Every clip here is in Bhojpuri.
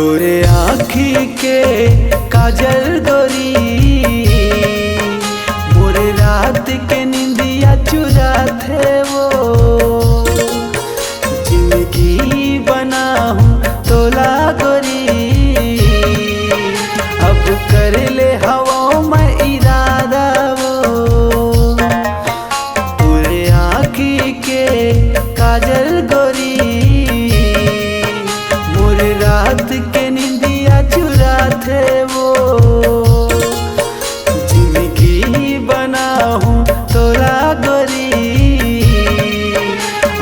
तोरे आँखी के काजल गोरी मोरे रात के निंदिया चुरा थे वो जिंदगी बनाऊं तोला गोरी अब कर ले हवा में इरादा वो तोरे आँखी के काजल गोरी मोरे रात के निंदिया चुरा थे वो जिंदगी बनाऊं तोरा गोरी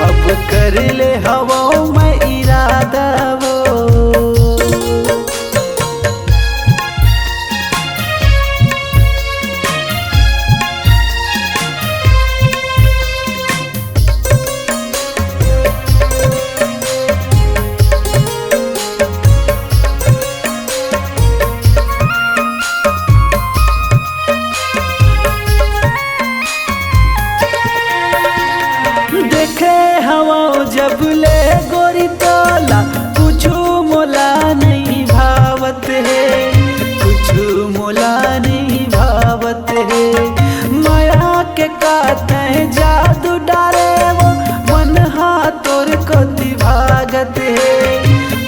अब कर ले हवा में इरादा वो। देखे हवा जब ले गोरी तोला कुछु मोला नहीं भावत है, कुछु मोला नहीं भावत है। माया के काटे जादू डारे वो मन तोर को भागत है,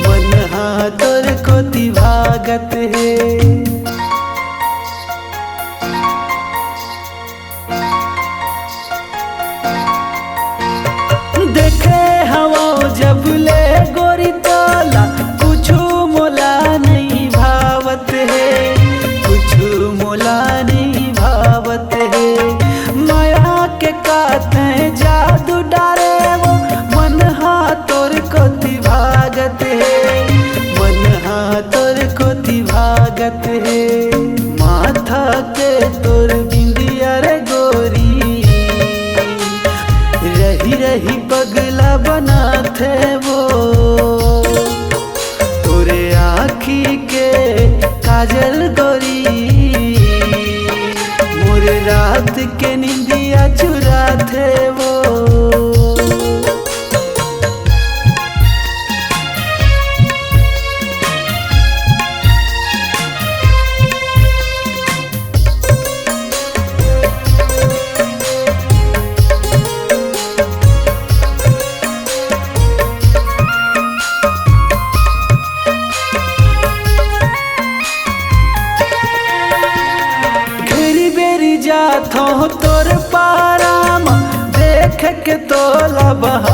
मन तोर को भागत है। देखे हवा जब ले गोरी तोला कुछु मोला नहीं भावत है, कुछु मोला नहीं भावत है। माया के काटे जादू डारे वो मन तोर को भागत है, मन तोर को भागत है। माथा के तोर बिंदिया रे गोरी रही रही पगला बना थे वो तोरे आँखी के काजल गोरी मोरे रात के निंदिया चुरा थे वो। जाथो तोर पाराम देख के तोला बहा